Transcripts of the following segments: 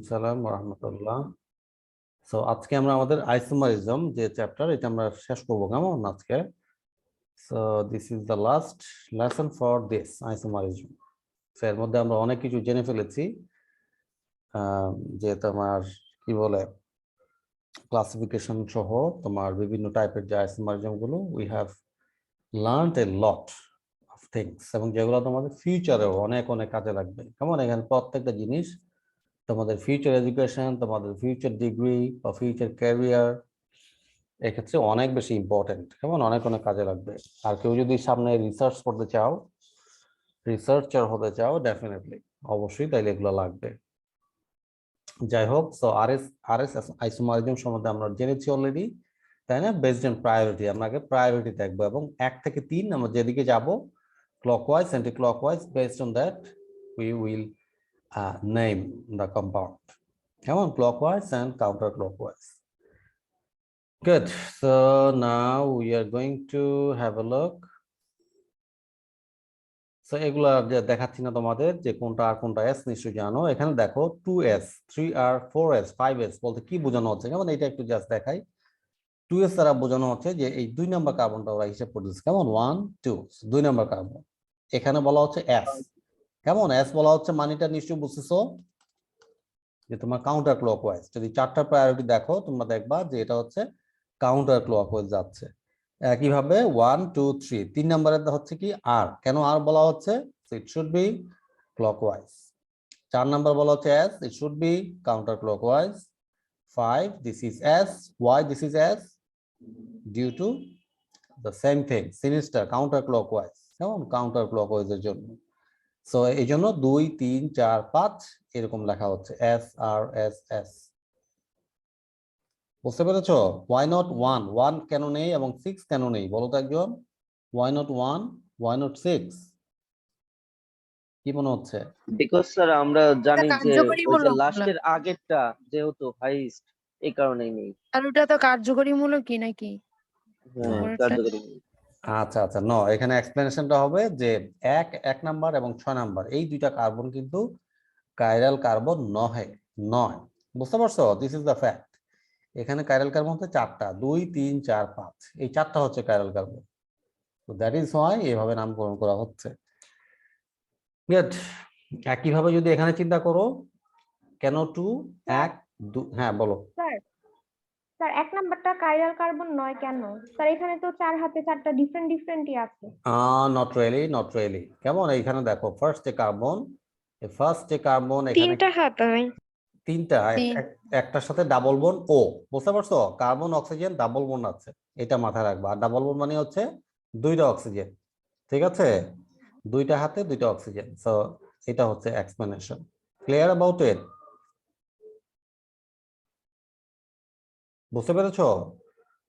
সালাম ওয়া রাহমাতুল্লাহ। সো আজকে আমরা আমাদের আইসোমারিজম যে চ্যাপ্টার এটা আমরা শেষ করব কেমন আজকে। So this is the last lesson for this isomerism. এর মধ্যে আমরা অনেক কিছু জেনে ফেলেছি, যে তোমার কি বলে ক্লাসিফিকেশন সহ তোমার বিভিন্ন টাইপের যে আইসোমারিজম গুলো we have learned A lot of things, এবং যেগুলো তোমাদের ফিউচারেও অনেক অনেক কাজে লাগবে। কেমন এখানে প্রত্যেকটা জিনিস তোমাদের ফিউচার এডুকেশন, তোমাদের ফিউচার ডিগ্রি বা ফিউচার ক্যারিয়ার এক্ষেত্রে অনেক বেশি ইম্পর্টেন্ট, কেমন অনেক অনেক কাজে লাগবে। আর কেউ যদি সামনে রিসার্চ করতে চাও, রিসার্চার হতে চাও, ডেফিনেটলি অবশ্যই তাইলে এগুলো লাগবে। যাই হোক, সো আরএস আইসোমারিজম সম্বন্ধে আমরা জেনেছি অলরেডি, তাই না? বেসড অন প্রায়োরিটি, আমরা আগে প্রায়োরিটি দেখবো এবং 1 থেকে 3 আমরা যেদিকে যাব clockwise anti clockwise, based on that we will name the compound. Come on, clockwise and counterclockwise. Good. So now we are going to have a look. So এগুলা দেখাচ্ছি না তোমাদের যে কোনটা আর কোনটা এস, নিশ্চয়ই জানো। এখানে দেখো 2s, 3r, 4s, 5s বলতে কি বোঝানো হচ্ছে, কেমন এটা একটু জাস্ট দেখাই। 2s দ্বারা বোঝানো হচ্ছে যে এই 2 নাম্বার কার্বনটা ওরা হিসাব করে দিচ্ছে, কেমন 1 2 2 নাম্বার কার্বন। এখানে বলা হচ্ছে s, কেমন এস বলা হচ্ছে মানিটা নিশ্চয়ই বুঝতেছো যে তোমার কাউন্টার ক্লকওয়াইজ। যদি 4টা প্রায়োরিটি দেখো তোমরা দেখবা যে এটা হচ্ছে কাউন্টার ক্লকওয়াইজ যাচ্ছে। একইভাবে 1 2 3 3 নম্বরের হচ্ছে কি আর, কেন আর বলা হচ্ছে, it should be clockwise. 4 number বলা হচ্ছে S, it should be counter clockwise. 5 this is S, why this is S, due to the same thing, sinister counter clockwise, কেমন কাউন্টার ক্লকওয়াইজের জন্য। সো এই জন্য 2 3 4 5 এরকম লেখা হচ্ছে এস আর এস এস। বুঝতে পেরেছো? ওয়াই নট 1 1 কেন নেই এবং 6 কেন নেই বলো তো একজন। ওয়াই নট 1, ওয়াই নট 6, কি মনে হচ্ছে? বিকজ স্যার আমরা জানি যে কার্যকরী ওই যে মূলক লাস্টের আগেরটা যেহেতু হাইস্ট, এই কারণেই নেই। আর ওটা তো কার্যকরী মূলক কি নাকি? হ্যাঁ, ওটা- কার্যকরী। আচ্ছা আচ্ছা, নো, এখানে এক্সপ্লেনেশনটা হবে যে 1 নাম্বার এবং 6 নাম্বার এই দুইটা কার্বন কিন্তু কাইরাল কার্বন নয়। বুঝতে পারছো? This is the fact. এখানে কাইরাল কার্বন হচ্ছে 4টা, 2 3 4 5, এই 4টা হচ্ছে কাইরাল কার্বন। তো দ্যাট ইজ হোয়াই এইভাবে নামকরণ করা হচ্ছে। গুড। একইভাবে যদি এখানে চিন্তা করো, কেন 2 1 2, হ্যাঁ বলো। স্যার স্যার 1 নাম্বারটা কাইরাল কার্বন নয় কেন? স্যার এখানে তো 4 হাতে 4টা ডিফারেন্টই আছে। Not really. কেমন এইখানে দেখো ফার্স্ট যে কার্বন এখানে 3টা হাত হয়। 3টা, তিন। একটার সাথে ডাবল বন্ড ও, বুঝতে পারছো? কার্বন অক্সিজেন ডাবল বন্ড আছে, এটা মাথায় রাখবা। আর ডাবল বন্ড মানে হচ্ছে 2টা অক্সিজেন, ঠিক আছে? 2টা হাতে 2টা অক্সিজেন। সো এটা হচ্ছে এক্সপ্লেনেশন। Clear about it? বুঝতে পেরেছো?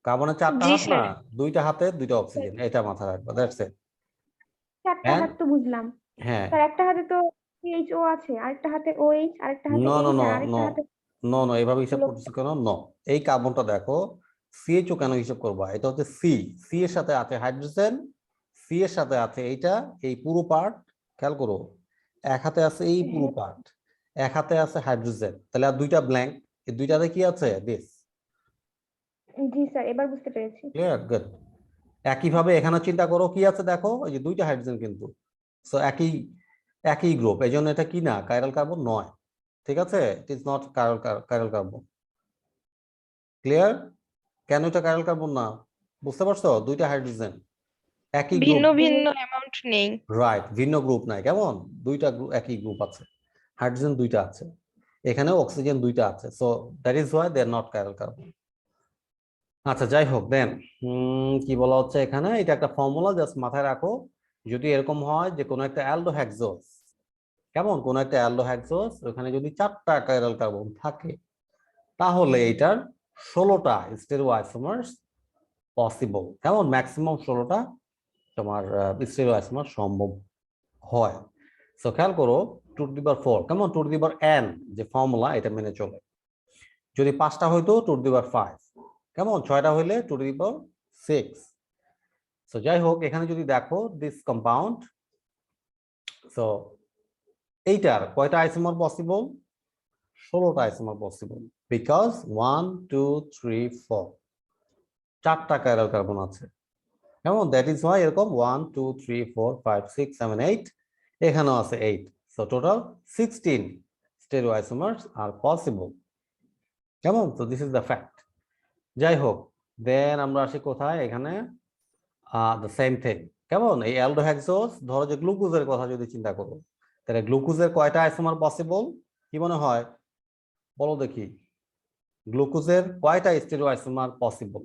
কার্বনের 4টা জি হাত না, স্যার। 2টা হাতে 2টা অক্সিজেন, এটা মাথায় রাখবা। That's it. 4টা হাত তো বুঝলাম। হ্যাঁ, স্যার একটা হাতে তো CHO আছে, আরেকটা হাতে OH, আরেকটা হাতে নো নো H, নো আর আরেকটা নো হাতে নো নো এইভাবে হিসাব হলো। করতেছো কেন? নো, এই কার্বনটা দেখো সিএইচও কেন হিসাব করবা, এটা হচ্ছে সি এর সাথে আছে হাইড্রোজেন, সি এর সাথে আছে এইটা, এই পুরো পার্ট খেয়াল করো, এক হাতে আছে এই পুরো পার্ট, এক হাতে আছে হাইড্রোজেন, তাহলে আর 2টা ব্ল্যাঙ্ক, এই 2টাতে কি আছে? দিস। জি স্যার, এবার বুঝতে পেরেছি। ক্লিয়ার? গুড। একইভাবে এখানে চিন্তা করো কি আছে, দেখো এই যে 2টা হাইড্রোজেন কিন্তু, সো একই গ্রুপ, এই জন্য এটা কি না, কাইরাল কার্বন নয়। ঠিক আছে? It is not chiral carbon. Clear? কেন এটা কাইরাল কার্বন না? বুঝতে পারছো? 2টা হাইড্রোজেন, একই গ্রুপ, ভিন্ন অ্যামাউন্ট নেই। রাইট, ভিন্ন গ্রুপ নাই, কেমন 2টা একই গ্রুপ আছে, হাইড্রোজেন 2টা আছে, এখানেও অক্সিজেন 2টা আছে, so that is why they are not chiral carbon. আচ্ছা, যাই হোক, দেন কি বলা হচ্ছে এখানে, এটা একটা ফর্মুলা, জাস্ট মাথায় রাখো। যদি এরকম হয় যে কোনো একটা অ্যালডোহেক্সোস, কেমন কোন একটা অ্যালডোহেক্সোস, ওখানে যদি 4টা কাইরাল কার্বন থাকে, তাহলে এটার 16টা স্টেরিওআইসোমার্স পসিবল, কেমন ম্যাক্সিমাম 16টা তোমার স্টেরিওআইসোমার সম্ভব হয়। সো খেয়াল করো 2^4, কেমন 2^n যে ফর্মুলা, এটা মেনে চলে। যদি 5টা হইতো 2^5, কেমন 6টা হইলে 2^6। সো যাই হোক, এখানে যদি দেখো দিস কম্পাউন্ড, সো এইটার কয়টা আইসোমার পসিবল? 16টা আইসোমার পসিবল বিকজ 1 2 3 4 চারটা কাইরাল কার্বন আছে। কেমন? দ্যাট ইজ ওয়াই এরকম 1 2 3 4 5 6 7 8 এখানেও আছে 8, সো টোটাল 16 স্টেরিওআইসোমার্স আর পসিবল। কেমন? তো দিস ইজ দ্য ফ্যাক্ট। যাই হোক, দেন আমরা আসি কোথায়, এখানে দ্য সেম থিং। কেমন? এই অ্যালডোহেক্সোজ, ধরো যে গ্লুকোজের কথা যদি চিন্তা করো, তাহলে গ্লুকোজের কয়টা আইসোমার পসিবল কি মনে হয় বলো দেখি? গ্লুকোজের কয়টা স্টেরিওআইসোমার পসিবল?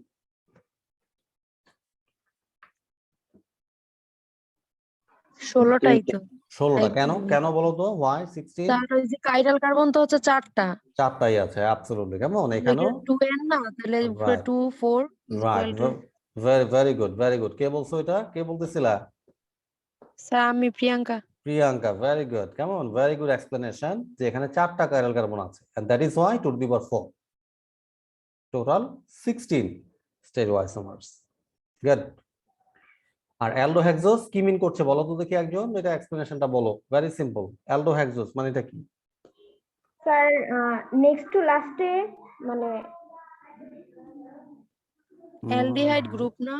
16টাই তো। 16টা। কেন একদম। কেন বলো তো? ওয়াই 16? তার ওই যে কাইরাল কার্বন তো হচ্ছে 4টা। চারটাই আছে, অ্যাবসলিউটলি। কেমন? এখানেও 2n না, তাহলে right 2 4 right, very good very good. কে বলছো এটা? কে বলতেছিলা? স্যার আমি প্রিয়াঙ্কা। Priyanka, very good. কেমন? ভেরি গুড এক্সপ্লেনেশন, যে এখানে চারটা কাইরাল কার্বন আছে and that is Y 2 to the power 4 total 16 stereoisomers. Good. আর অ্যালডোহেক্সোজ কি মিন করছে বলো তো দেখি একজন, এটা এক্সপ্লেনেশনটা বলো। ভেরি সিম্পল, অ্যালডোহেক্সোজ মানে এটা কি? স্যার নেক্সট টু লাস্টে মানে অ্যালডিহাইড গ্রুপ না?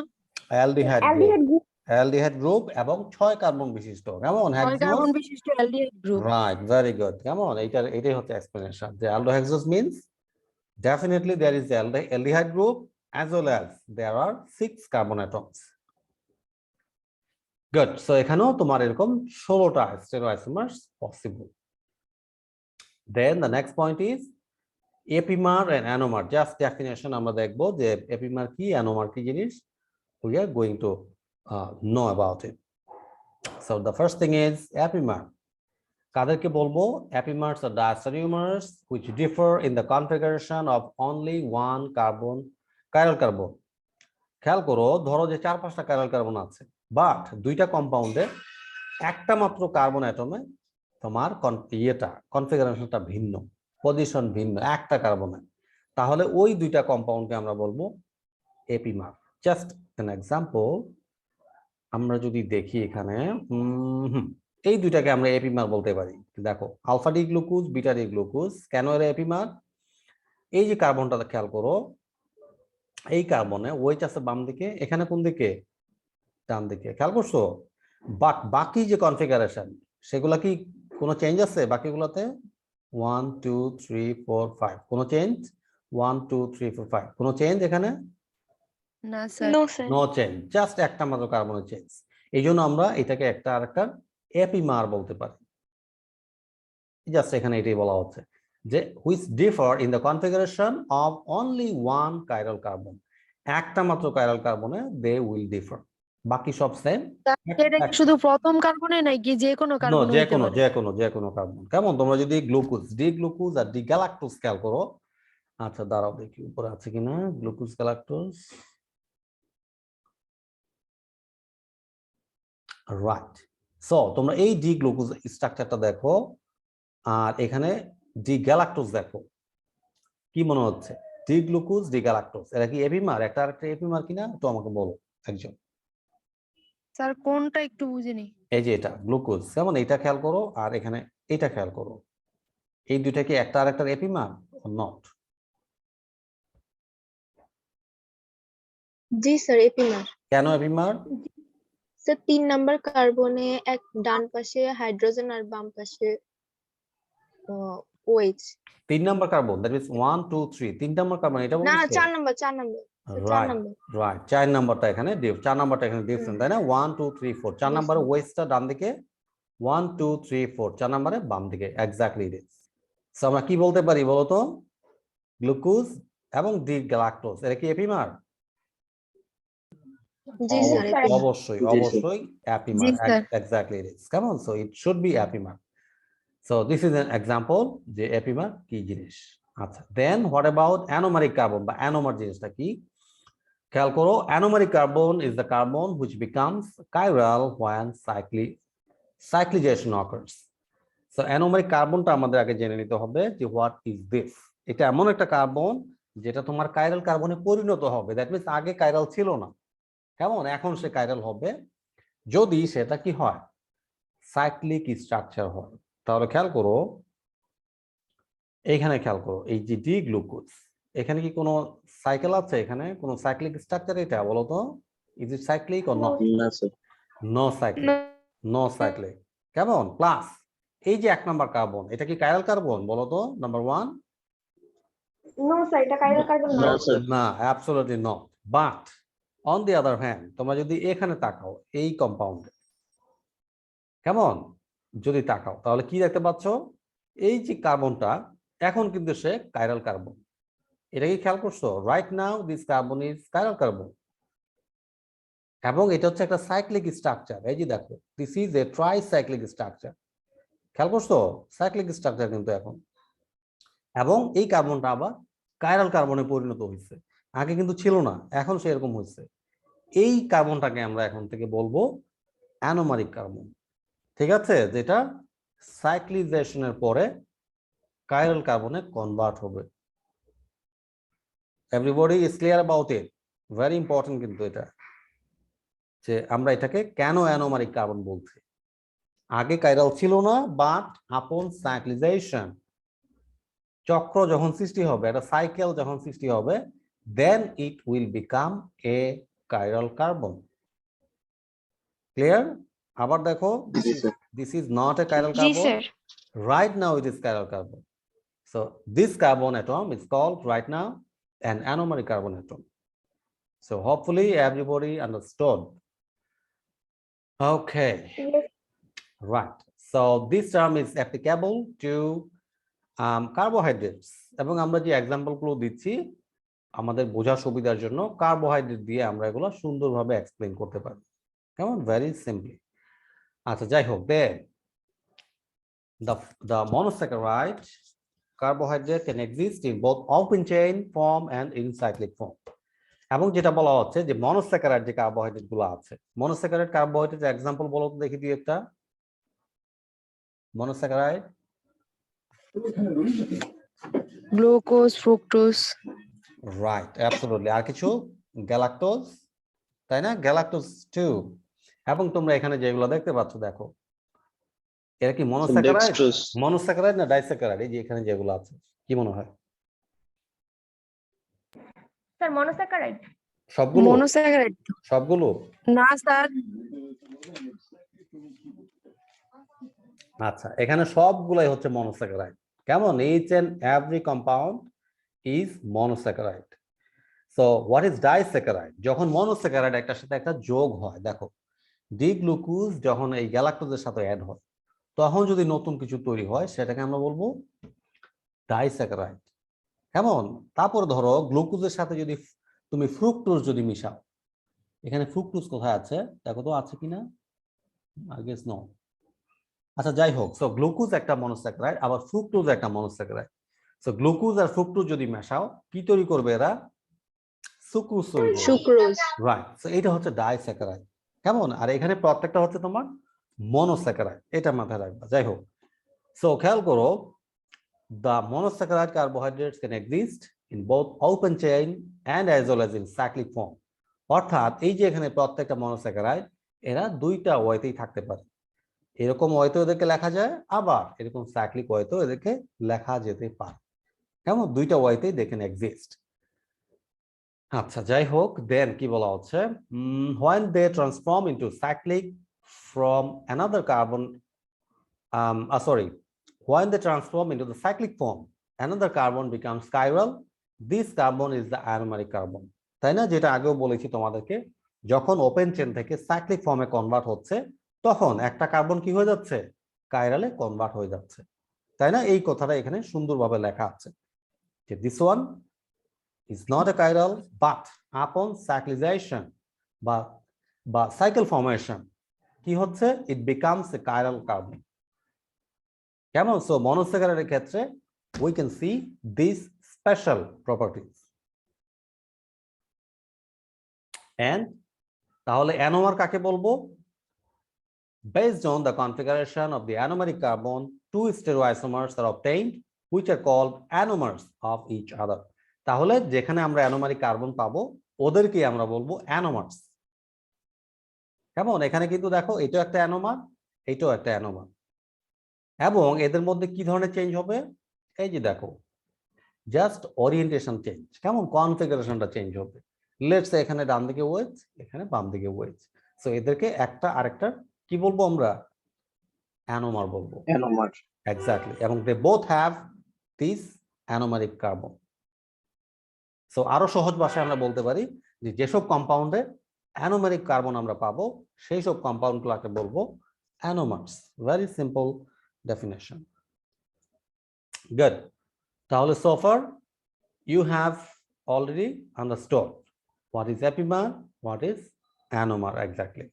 Aldehyde group, aldehyde group. Aldehyde group এবং 6 কার্বন বিশিষ্ট। কেমন? 6 হেক্সোজ, কার্বন বিশিষ্ট aldehyde group. Right, very good. কেমন? এটাই হচ্ছে এক্সপ্লেনেশন যে অ্যালডোহেক্সোজ means definitely there is the aldehyde group as well as there are 6 carbon atoms. Good. So এখানেও তোমার এরকম 16টা stereoisomers possible. Then the next point is epimer and anomer. Just definition আমরা দেখব যে এপিমার কি, অ্যানোমার কি জিনিস। We are going to know about it. So the first thing is epimer. কাদেরকে বলবো? এপিমার্স আর diastereomers which differ in the configuration of only one carbon chiral carbon. খেয়াল করো, ধরো যে 4-5টা কাইরাল কার্বন আছে, বাট দুইটা কম্পাউন্ডে একটা মাত্র কার্বন অ্যাটমে তোমার কনফিগারেশনটা ভিন্ন, পজিশন ভিন্ন একটা কার্বনে, তাহলে ওই দুইটা কম্পাউন্ডকে আমরা বলবো এপিমার। জাস্ট এন এক্সাম্পল, আমরা যদি দেখি এখানে এই দুইটাকে আমরা এপিমার বলতে পারি। দেখো, alpha D glucose, beta D glucose, কেন এরা এপিমার? এই যে কার্বনটা খেয়াল করো, এই কার্বনে ওয়েট আছে বাম দিকে, এখানে কোন দিকে? ডান দিকে। খেয়াল করছো? বাট বাকি যে কনফিগারেশন সেগুলা কি কোনো চেঞ্জ আছে বাকিগুলোতে? 1 2 3 4 5 কোনো চেঞ্জ? 1 2 3 4 5 কোনো চেঞ্জ এখানে? না স্যার। নো চেঞ্জ, জাস্ট একটা মাত্র কার্বনের চেঞ্জ। এই জন্য আমরা এটাকে একটা আরেকটা এপিমার বলতে পারি। জাস্ট এখানে এটাই বলা হচ্ছে যে which differ in the configuration of only one chiral carbon, একটা মাত্র কাইরাল কার্বনে they will differ, বাকি সব সেম। এটা কি শুধু প্রথম কার্বনে নাকি যে কোনো নো, কার্বন যে হইতে কোনো পারে? যে কোনো কার্বন। কেমন? তোমরা যদি গ্লুকোজ, ডি গ্লুকোজ আর ডি গ্যালাক্টোজ খেয়াল করো, আচ্ছা দাঁড়াও দেখি উপরে আছে কিনা গ্লুকোজ গ্যালাক্টোজ, রাইট। সো তোমরা এই ডি গ্লুকোজ স্ট্রাকচারটা দেখো আর এখানে ডি গ্যালাক্টোজ দেখো, কি মনে হচ্ছে? ডি গ্লুকোজ, ডি গ্যালাক্টোজ, এরা কি এপিমার? একটা আরেকটা এপিমার কিনা একটু আমাকে বলো একজন। স্যার কোনটা একটু বুঝিনি। এই যে এটা গ্লুকোজ, যেমন এটা খেয়াল করো আর এখানে এটা খেয়াল করো, এই দুইটা কি একটা আরেকটার এপিমার? নট। জি স্যার, এপিমার। কেন এপিমার? স্যার 3 নাম্বার কার্বনে এক ডান পাশে হাইড্রোজেন আর বাম পাশে OH. 3 number carbon, that is 1 2 3, 3 number carbon এটা না বলছো? 4 number, 4 number sir, 4 right number. Right, 4 নাম্বারটা এখানে 4 নাম্বারটা এখানে ডিফারেন্ট, তাই না? 1 2 3 4, 4 Yes, নাম্বারে sir. ওয়েস্টটা ডান দিকে, 1 2 3 4 4 নাম্বারে বাম দিকে, এক্স্যাক্টলি ইট ইজ। সো আমরা কি বলতে পারি বলো তো? গ্লুকোজ এবং ডি গ্যালাক্টোজ এরা কি এপিমার? জি স্যার, অবশ্যই জি, অবশ্যই অ্যাপিমার, জি, স্যার। Exactly it is. কেমন? So it should be epimer. So this is an example যে অ্যাপিমার কি জিনিস। আচ্ছা, then what about anomeric carbon বা অ্যানোমার জিনিসটা কি? খেয়াল করো, anomeric carbon is the carbon which becomes chiral when cyclization occurs. So anomeric কার্বনটা আমাদের আগে জেনে নিতে হবে যে হোয়াট ইজ দিস। এটা এমন একটা কার্বন যেটা তোমার কাইরাল কার্বনে পরিণত হবে, দ্যাট মিন্স আগে কাইরাল ছিল না, কেমন? এখন সে কাইরাল হবে যদি সেটা কি হয়? সাইক্লিক স্ট্রাকচার হয়। তাহলে খেয়াল করো, এইখানে খেয়াল করো, এই যে ডি গ্লুকোজ, এখানে কি কোনো সাইকেল আছে? এখানে কোনো সাইক্লিক স্ট্রাকচার এটা বলো তো? Is it cyclic or not? না sir. No cyclic, no cyclic. কেমন? প্লাস এই যে 1 নাম্বার কার্বন, এটা কি কাইরাল কার্বন বলো তো? নাম্বার 1? নো স্যার, এটা কাইরাল কার্বন না না। স্যার। না, absolutely not. But on the other hand, তোমরা যদি এখানে তাকাও এই কম্পাউন্ডে, কেমন যদি তাকাও, তাহলে কি দেখতে পাচ্ছ? এই যে কার্বনটা এখন কিন্তু সে কাইরাল কার্বন। এটা কি খেয়াল করছো? Right now this carbon is chiral carbon, এবং এটা হচ্ছে একটা সাইক্লিক স্ট্রাকচার। এই যে দেখো, this is a tricyclic structure. খেয়াল করছো? সাইক্লিক স্ট্রাকচার কিন্তু এখন, এবং এই কার্বনটা আবার কাইরাল কার্বনে পরিণত হয়েছে। আগে কিন্তু ছিল না, এখন সেরকম হয়েছে। এই কার্বনটাকে আমরা এখন থেকে বলবো অ্যানোমারিক কার্বন। ঠিক আছে? যেটা সাইক্লিজেশনের পরে কাইরাল কার্বনে কনভার্ট হবে। Everybody is clear about it? Very important কিন্তু এটা, যে আমরা এটাকে কেন অ্যানোমারিক কার্বন বলছি। আগে কাইরাল ছিল না, বাট আপন সাইক্লিজেশন, চক্র যখন সৃষ্টি হবে, একটা সাইকেল যখন সৃষ্টি হবে, then it will become a chiral carbon. Clear? আবার দেখো, this is not a chiral জি carbon. Sir. Right now it is chiral carbon. So this carbon atom is called right now an anomeric carbon atom. So hopefully everybody understood. Okay, right. So this term is applicable to carbohydrates. এবং আমরা যে example গুলো দিচ্ছি আমাদের বোঝার সুবিধার জন্য, carbohydrate দিয়ে আমরা এগুলো সুন্দরভাবে এক্সপ্লেইন করতে পারি। কেমন? Very simply. আচ্ছা, যাই হোক, দেন the monosaccharide carbohydrate can exist in both open chain form and in cyclic form. এবং যেটা বলা হচ্ছে যে মনোস্যাকারাইড যে কার্বোহাইড্রেট গুলো আছে, মনোস্যাকারাইড কার্বোহাইড্রেট এক্সাম্পল বলো তো দেখি, দুই একটা monosaccharide. Glucose, fructose. Right, absolutely. আর কিছু? গ্যালাক্টোজ, তাই না? গ্যালাক্টোজ 2। এবং তোমরা এখানে যেগুলো দেখতে পাচ্ছ, দেখো এরা কি মনোস্যাকারাইড? মনোস্যাকারাইড না ডাইস্যাকারাইড? এই যে এখানে যেগুলো আছে, কি মনে হয়? Sir monosaccharide. সবগুলো? মনোস্যাকারাইড। সবগুলো না স্যার। আচ্ছা, এখানে সবগুলাই হচ্ছে মনোস্যাকারাইড। কেমন? Each and every compound is monosaccharide. So what is disaccharide? যখন মনোস্যাকারাইড একটার সাথে একটা যোগ হয়, দেখো ডি গ্লুকোজ যখন এই গ্যালাক্টোজের সাথে অ্যাড হয়, তখন যদি নতুন কিছু তৈরি হয়, সেটাকে আমরা বলবো ডাইস্যাকারাইড। কেমন? তারপর ধরো গ্লুকোজের সাথে যদি তুমি ফ্রুক্টোজ যদি মিশাও, এখানে ফ্রুক্টোজ কোথায় আছে দেখো তো, আছে কিনা? I guess no. আচ্ছা, যাই হোক, সো গ্লুকোজ একটা মনোস্যাকারাইড, আবার ফ্রুক্টোজ একটা মনোস্যাকারাইড। সো গ্লুকোজ আর ফ্রুক্টোজ যদি মেশাও, কি তৈরি করবে এরা? সুক্রোজ তৈরি করবে। সুক্রোজ। রাইট, সো এটা হচ্ছে ডাইস্যাকারাইড। কেমন? আর এখানে প্রত্যেকটা হচ্ছে তোমার মনোস্যাকারাইড, এটা মাথায় রাখবা। যাই হোক, সো খেয়াল করো, the monosaccharide carbohydrates can exist in both open chain and as well as in cyclic form. অর্থাৎ এই যে এখানে প্রত্যেকটা মনোস্যাকারাইড, এরা দুইটা ওয়েতেই থাকতে পারে। এরকম ওয়েতেও এদেরকে লেখা যায়, আবার এরকম সাইক্লিক ওয়েতেও এদেরকে লেখা যেতে পারে। কেমন? দুইটা ওয়েতেই দে ক্যান এক্সিস্ট। আচ্ছা, যাই হোক, দেন কি বলা হচ্ছে? when they transform into cyclic from another carbon, when they transform into the cyclic form, another carbon becomes chiral. This carbon is the anomeric carbon. তাই না? যেটা আগেও বলেছি তোমাদেরকে, যখন ওপেন চেন থেকে সাইক্লিক ফর্মে কনভার্ট হচ্ছে, তখন একটা কার্বন কি হয়ে যাচ্ছে? কাইরালে কনভার্ট হয়ে যাচ্ছে। তাই না? এই কথাটা এখানে সুন্দরভাবে লেখা আছে যে this one is not a chiral, but upon cyclization বা cycle formation কি হচ্ছে? It becomes a chiral carbon. কেমন? সো মনোস্যাকারাইডের ক্ষেত্রে we can see these special properties. And তাহলে অ্যানোমার কাকে বলবো? Based on the configuration of the anomeric carbon, two stereoisomers are obtained which are called anomers of each other. তাহলে যেখানে আমরা anomeric carbon পাবো, ওদেরকে আমরা বলবো অ্যানোমার্স। কেমন? এখানে কিন্তু দেখো, এটাও একটা অ্যানোমার, এটাও একটা অ্যানোমার। এবং এদের মধ্যে কি ধরনের চেঞ্জ হবে? এই যে দেখো জাস্ট ওরিয়েন্টেশন চেঞ্জ, কেমন কনফিগারেশনটা চেঞ্জ হবে। লেটস সে এখানে ডান দিকে ওয়েজ, এখানে বাম দিকে ওয়েজ। সো এদেরকে একটা আরেকটা কি বলবো আমরা, অ্যানোমার বলবো। অ্যানোমার। এক্স্যাক্টলি, এবং they both have this anomeric carbon. So আরো সহজ ভাষায় আমরা বলতে পারি যে যেসব কম্পাউন্ডে অ্যানোমারিক কার্বন আমরা পাবো সেই সব কম্পাউন্ডগুলোকে বলবো anomers. Very simple definition. Good. তাহলে so far you have already understood what is epimer, what is anomer exactly.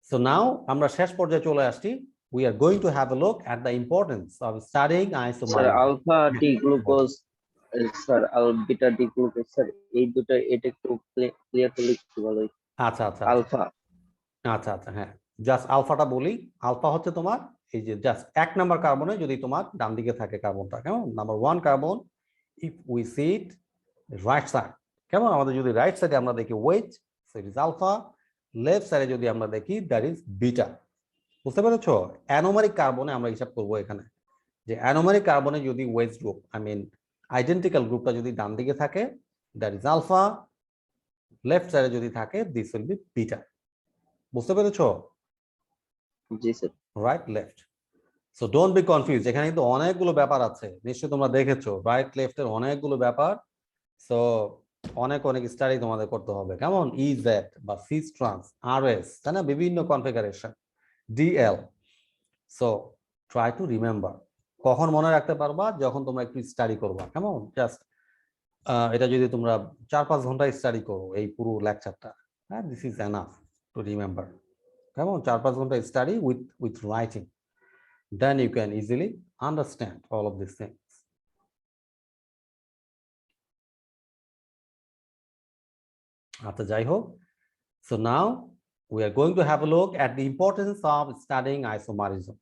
So now আমরা শেষ পর্যায়ে চলে আসছি। We are going to have a look at the importance of studying sir isomerism. Alpha D glucose, sir beta D glucose, sir এই দুটো এটা একটু clear করলে একটু ভালো হতো। আচ্ছা আচ্ছা আলফা, আচ্ছা আচ্ছা হ্যাঁ, জাস্ট আলফাটা বলি। আলফা হচ্ছে তোমার এই যে জাস্ট 1 নাম্বার কার্বনে যদি তোমার ডান দিকে থাকে কার্বনটা, কেমন number 1 carbon, if we see it right side, কেমন আমাদের যদি রাইট সাইডে আমরা দেখি wedge, so it is alpha. Left সাইডে যদি আমরা দেখি দ্যাট ইজ বিটা। বুঝতে পেরেছো? অ্যানোমারিক কার্বনে আমরা হিসাব করব এখানে যে অ্যানোমারিক কার্বনে যদি wedge group, I mean identical গ্রুপটা যদি ডান দিকে থাকে দ্যাট ইজ আলফা, লেফট সাইডে যদি থাকে দিস উইল বি বিটা। বুঝতে পেরেছো? জি sir. Right left. So don't be confuse, এখানে কিন্তু অনেকগুলো ব্যাপার আছে, নিশ্চয়ই তোমরা দেখেছো রাইট লেফটের অনেকগুলো ব্যাপার। সো অনেক স্টাডি তোমাদের করতে হবে, কেমন ইজেড বা সিস ট্রান্স আরএস, তাই না, বিভিন্ন configuration DL. So try to remember. কখন মনে রাখতে পারবা? যখন তোমরা একটু স্টাডি করবা, কেমন জাস্ট এটা যদি তোমরা 4-5 ঘন্টা স্টাডি করো এই পুরো লেকচারটা, হ্যাঁ, this is enough to remember. কেমন 4-5 ঘন্টা study with writing, then you can easily understand all of these things. আচ্ছা যাই হোক, so now we are going to have a look at the importance of studying isomerism.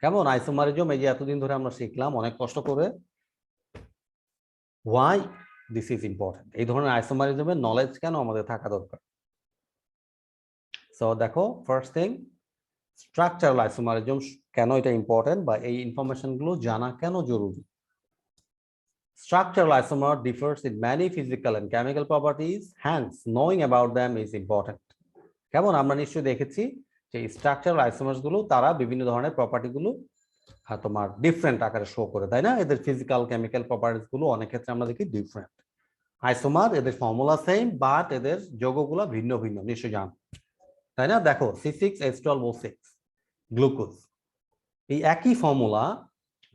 কেমন isomerism এই যে এতদিন ধরে আমরা শিখলাম অনেক কষ্ট করে, why this is important, এই ধরনের আইসোমারিজমের নলেজ কেন আমাদের থাকা দরকার। সো দেখো ফার্স্ট থিং, স্ট্রাকচারাল আইসোমারিজম কেন এটা ইম্পর্টেন্ট বা এই ইনফরমেশন গুলো জানা কেন জরুরি। Structural isomer differs in many physical and chemical properties, hence knowing about them is important. কেমন আমরা নিশ্চয়ই দেখেছি যে স্ট্রাকচারাল আইসোমার্স গুলো তারা বিভিন্ন ধরনের প্রপার্টি গুলো তোমার ডিফারেন্ট আকারে শো করে, তাই না? এদের ফিজিক্যাল কেমিক্যাল প্রপার্টিজ গুলো অনেক ক্ষেত্রে আমরা দেখি ডিফারেন্ট। আইসোমার এদের ফর্মুলা সেম বাট এদের যৌগগুলো ভিন্ন ভিন্ন, নিশ্চয়ই জানো, তাই না? দেখো C6H12O6 গ্লুকোজ, এই একই ফর্মুলা,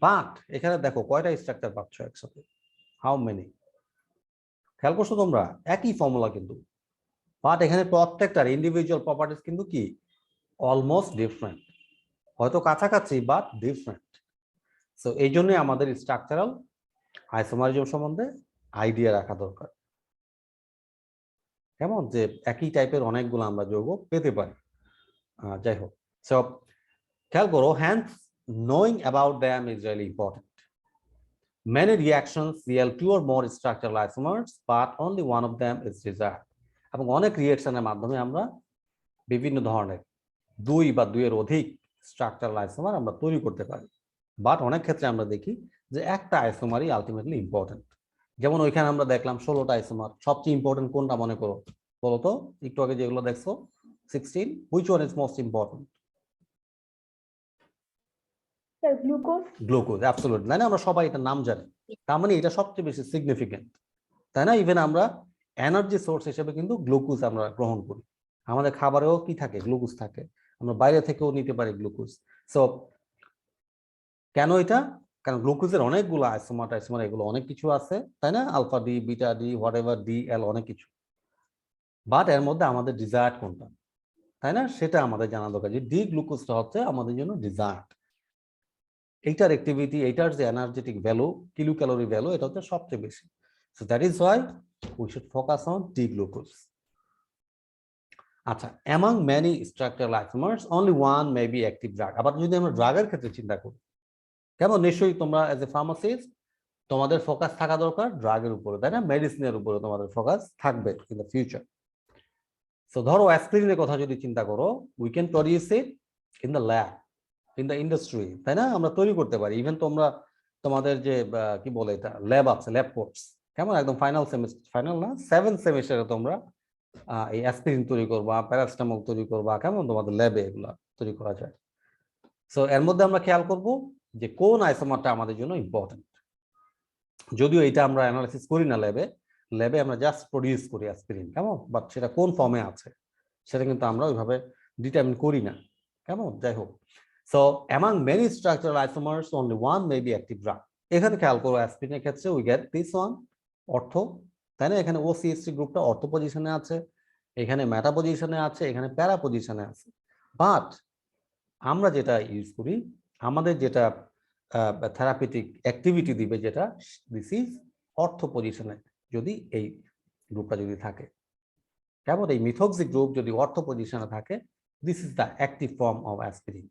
বাট এখানে দেখো কয়টা স্ট্রাকচার পাচ্ছ একসাথে, হাউ মেনি? খেয়াল করছো তোমরা? একই ফর্মুলা কিন্তু, বাট এখানে প্রত্যেকটার ইন্ডিভিজুয়াল প্রপার্টিজ কিন্তু কি অলমোস্ট ডিফারেন্ট, হয়তো কাছাকাছি বাট ডিফারেন্ট। সো এই জন্যই আমাদের স্ট্রাকচারাল আইসোমারিজম সম্বন্ধে আইডিয়া রাখা দরকার, কেমন যে একই টাইপের অনেকগুলো আমরা যৌগ পেতে পারি। যাই হোক, সো খেয়াল করো, hence knowing about them is really important. Many reactions yield 2 or more structural isomers, but only one of them is desired. এবং অনেক রিঅ্যাকশনের মাধ্যমে আমরা বিভিন্ন ধরনের 2 বা 2 এর অধিক স্ট্রাকচারাল আইসোমার আমরা তৈরি করতে পারি, বাট অনেক ক্ষেত্রে আমরা দেখি যে একটা আইসোমারই আলটিমেটলি ইম্পর্টেন্ট। যেমন ওইখানে আমরা দেখলাম 16টা আইসোমার, সবচেয়ে ইম্পর্টেন্ট কোনটা মনে করো, বলো তো? একটু আগে যেগুলো দেখছো 16, which one is most important? Sir glucose. Glucose, absolutely, তাই না? আমরা সবাই এটা নাম জানি, তার মানে এটা সবচেয়ে বেশি সিগনিফিকেন্ট, তাই না? ইভেন আমরা এনার্জি সোর্স হিসেবে কিন্তু গ্লুকোজ আমরা গ্রহণ করি, আমাদের খাবারেও কি থাকে, গ্লুকোজ থাকে, আমরা বাইরে থেকেও নিতে পারি গ্লুকোজ। সো কেন এটা? কারণ গ্লুকোজের অনেকগুলো আইসোমার এগুলো অনেক কিছু আছে, তাই না? Alpha D, beta D, whatever D L, অনেক কিছু, বাট এর মধ্যে আমাদের ডিজায়ার্ড কোনটা, তাই না? সেটা আমাদের জানা দরকার যে ডি গ্লুকোজটা হচ্ছে আমাদের জন্য ডিজায়ার্ড, এইটার অ্যাক্টিভিটি, এইটার যে energetic value, kilo calorie value, এটা হচ্ছে সবচেয়ে বেশি। So that is why we should focus on D glucose. আচ্ছা, among many structural isomers only one may be active drug. আবার যদি আমরা ড্রাগের ক্ষেত্রে চিন্তা করি, কেমন নিশ্চয়ই তোমরা এজ এ ফার্মাসিস্ট তোমাদের ফোকাস থাকা দরকার ড্রাগের উপরে, তাই না? মেডিসিনের উপরে তোমাদের ফোকাস থাকবে ইন দ্য ফিউচার। সো ধরো অ্যাসপিরিনের কথা যদি চিন্তা করো, we can produce it in the lab, in the industry, তাই না? আমরা তৈরি করতে পারি। ইভেন তোমরা তোমাদের যে কি বলে এটা ল্যাব আছে, ল্যাব কোর্স, কেমন একদম ফাইনাল সেমিস্টার, ফাইনাল না 7th সেমিস্টারে তোমরা এই অ্যাসপিরিন তৈরি করবা, প্যারাসিটামল তৈরি করবা, কেমন তোমাদের ল্যাবে এগুলা তৈরি করা যায়। সো এর মধ্যে আমরা খেয়াল করব যে কোন আইসোমারটা আমাদের জন্য ইম্পর্টেন্ট। যদিও এটা আমরা অ্যানালাইসিস করি না ল্যাবে, ল্যাবে আমরা জাস্ট প্রডিউস করি অ্যাসপিরিন, কেমন, বাট সেটা কোন ফর্মে আছে সেটা কিন্তু আমরা ওইভাবে ডিটারমিন করি না, কেমন, যাই হোক। So among many structural isomers only one may be active drug. এখানে খেয়াল করো অ্যাসপিরিনের ক্ষেত্রে উই গেট দিস ওয়ান, অর্থ, তাই না? এখানে OCH3 গ্রুপটা অর্থ পজিশনে আছে, এখানে মেটা পজিশনে আছে, এখানে প্যারা পজিশনে আছে। বাট আমরা যেটা ইউজ করি, আমাদের যেটা থেরাপিউটিক অ্যাক্টিভিটি দিবে, যেটা দিস ইজ অর্থ পজিশনে যদি এই গ্রুপটা যদি থাকে, কেমন, এই মিথক্সি গ্রুপ যদি অর্থ পজিশনে থাকে, this is the active form of aspirin.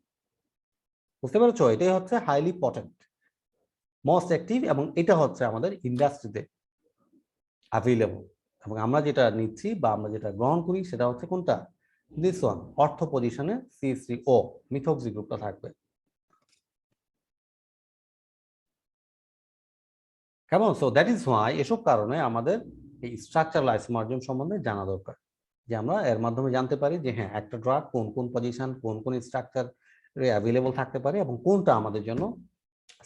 বুঝতে পেরেছো? এটাই হচ্ছে হাইলি পটেন্ট, মোস্ট অ্যাক্টিভ, এবং এটা হচ্ছে আমাদের ইন্ডাস্ট্রিতে অ্যাভেলেবল। এবং আমরা যেটা নিচ্ছি বা আমরা যেটা গ্রহণ করি সেটা হচ্ছে কোনটা, দিস ওয়ান, অর্থ পজিশনে CH3O মিথক্সি গ্রুপটা থাকবে, কেমন? সো দ্যাট ইজ হোয়াই, এসব কারণে আমাদের এই স্ট্রাকচারাল আইসোমারজম সম্বন্ধে জানা দরকার, যে আমরা এর মাধ্যমে জানতে পারি যে হ্যাঁ একটা ড্রাগ কোন কোন পজিশন, কোন কোন স্ট্রাকচার অ্যাভেলেবল থাকতে পারে এবং কোনটা আমাদের জন্য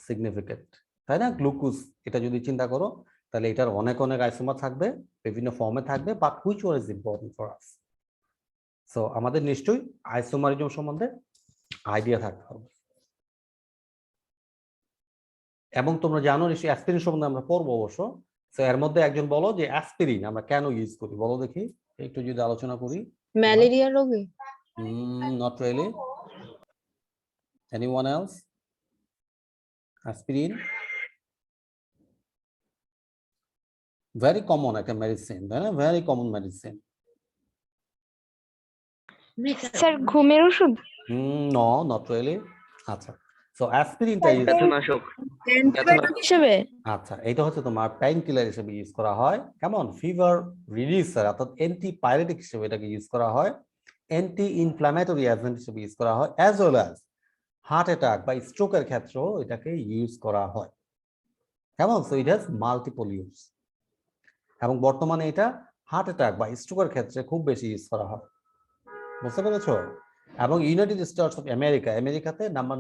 সিগনিফিকেন্ট, তাই না? গ্লুকোজ, এটা যদি চিন্তা করো তাহলে এটার অনেক অনেক আইসোমার থাকবে, বিভিন্ন ফর্মে থাকবে, but which one is important for us. So আমাদের নিশ্চয়ই আইসোমারিজম সম্বন্ধে আইডিয়া থাকতে হবে। এবং তোমরা জানো নিশ্চয়ই অ্যাসপিরিন সম্বন্ধে আমরা পড়বো অবশ্য। সো এর মধ্যে একজন বলো যে অ্যাসপিরিন আমরা কেন ইউজ করি, বলো দেখি, একটু যদি আলোচনা করি। ম্যালেরিয়া রোগে। Not really. Anyone else? Aspirin very common একটা মেডিসিন, তাই না? Very common medicine. স্যার ঘুমের ওষুধ? No, not really. আচ্ছা, সো অ্যাসপিরিনটা ইউজ, ব্যথানাশক। অ্যান্টিবায়োটিক হিসেবে? আচ্ছা, এটা হচ্ছে তোমার পেইন কিলার হিসেবে ইউজ করা হয়, কেমন, ফিভার রিলিজার অর্থাৎ অ্যান্টিপাইরেটিক হিসেবে এটাকে ইউজ করা হয়, অ্যান্টি ইনফ্ল্যামেটরি এজেন্ট হিসেবে ইউজ করা হয়, as well as heart attack বা স্ট্রোকের ক্ষেত্রেও এটাকে ইউজ করা হয়, কেমন? So it has multiple use, এবং বর্তমানে এটা হার্ট অ্যাটাক বা স্ট্রোকের ক্ষেত্রে খুব বেশি ইউজ করা হয়। বুঝতে পেরেছো? এবং ইউনাইটেড স্টেটস অফ আমেরিকা, আমেরিকাতে নাম্বার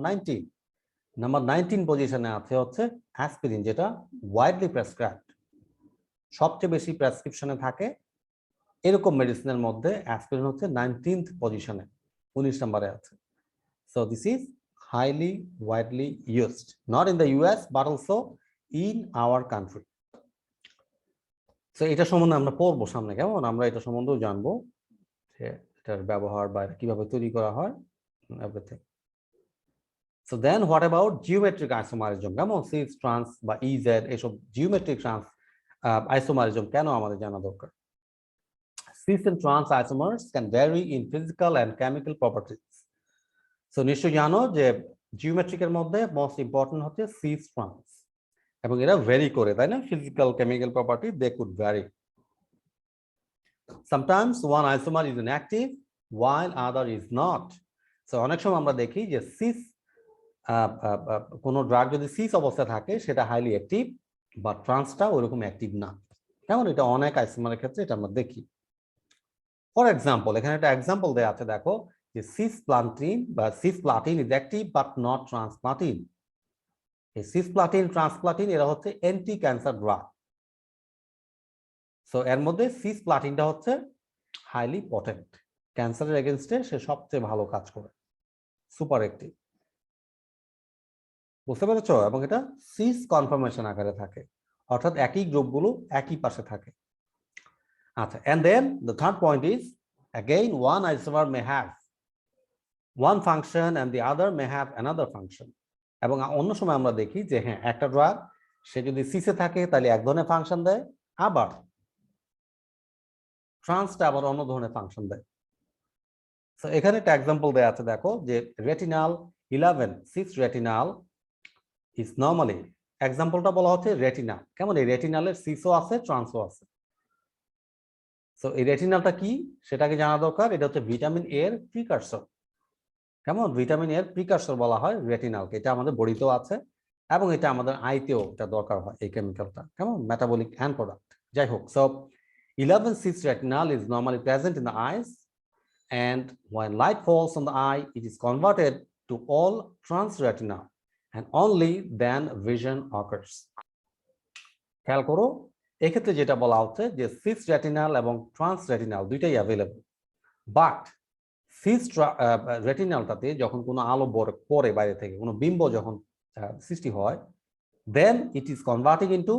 19 পজিশনে আছে হচ্ছে অ্যাসপিরিন, যেটা ওয়াইডলি প্রেসক্রাইবড, সবচেয়ে বেশি প্রেসক্রিপশনে থাকে এরকম মেডিসিনের মধ্যে অ্যাসপিরিন হচ্ছে 19th পজিশনে, 19 নম্বরে আছে। So this is highly widely used, not in the US but also in our country. So এটা সম্বন্ধে আমরা পড়বো সামনে, কেমন, আমরা এটা সম্বন্ধেও জানবো যে এটার ব্যবহার বা কিভাবে তৈরি করা হয়, everything. So then what about geometric isomerism? কেমন, সিস ট্রান্স বা EZ, এসব জিওমেট্রিক ট্রান্স আইসোমারিজম কেন আমাদের জানা দরকার? Cis and trans isomers can vary in physical and chemical properties. So নিশ্চয়ই জানো যে জিওমেট্রিকের মধ্যে মোস্ট ইম্পর্টেন্ট হচ্ছে সিস ট্রান্স, এবং এরা ভ্যারি করে, তাই না? Physical chemical property they could vary. Sometimes one isomer is inactive while other is not. So অনেক সময় আমরা দেখি যে সিস কোনো ড্রাগ যদি সিস অবস্থায় থাকে সেটা হাইলি অ্যাক্টিভ, বা ট্রান্সটা ওইরকম অ্যাক্টিভ না, কেমন? এটা অনেক আইসোমারের ক্ষেত্রে এটা আমরা দেখি। ফর এক্সাম্পল, এখানে একটা এক্সাম্পল দেয়া আছে, দেখো যে সিসপ্লাটিন বা cisplatin is active but not transplatin. এই সিসপ্লাটিন, ট্রান্সপ্লাটিন এরা হচ্ছে অ্যান্টি ক্যান্সার ড্রাগ। সো এর মধ্যে সিসপ্লাটিনটা হচ্ছে হাইলি পটেন্ট, ক্যান্সারের এগেইনস্টে সে সবচেয়ে ভালো কাজ করে, সুপার অ্যাক্টিভ। বুঝতে পেরেছো? এবং এটা সিস কনফার্মেশন আকারে থাকে, অর্থাৎ একই গ্রুপগুলো একই পাশে থাকে। আচ্ছা, and then the third point is again one isomer may have one function and the other may have another function. এবং অন্য সময় আমরা দেখি যে হ্যাঁ একটা ড্রাগ সে যদি সিসে থাকে তাহলে এক ধরনের ফাংশন দেয়, আবার ট্রান্সটা আবার অন্য ধরনের ফাংশন দেয়। সো এখানে একটা এক্সাম্পল দেয়া আছে, দেখো যে রেটিনাল 11 6 রেটিনাল ইজ নরমালি, এক্সাম্পলটা বলা হচ্ছে রেটিনাল, কেমন? এই রেটিনালের সিসও আছে, ট্রান্সও আছে। সো এই রেটিনালটা কি সেটাকে জানা দরকার, এটা হচ্ছে ভিটামিন এ এর প্রিকারসর, কেমন? ভিটামিন এর প্রিকারসর বলা হয় রেটিনালকে, এটা আমাদের বডিতেও আছে এবং এটা আমাদের আইতেও এটা দরকার হয় এই কেমিক্যালটা, কেমন? Metabolic and product. যাই হোক, so 11/6 retinal is normally present in the eyes, and when light falls on the eye, it is converted to all transretinal, and only then vision occurs. খেয়াল করো, এক্ষেত্রে যেটা বলা হচ্ছে যে সিস রেটিনাল এবং ট্রান্স রেটিনাল দুইটাই অ্যাভেলেবল, বাট সিস রেটিনালটাতে যখন কোনো আলো পড়ে বাইরে থেকে, কোনো বিম্ব যখন সৃষ্টি হয়, then it is converting into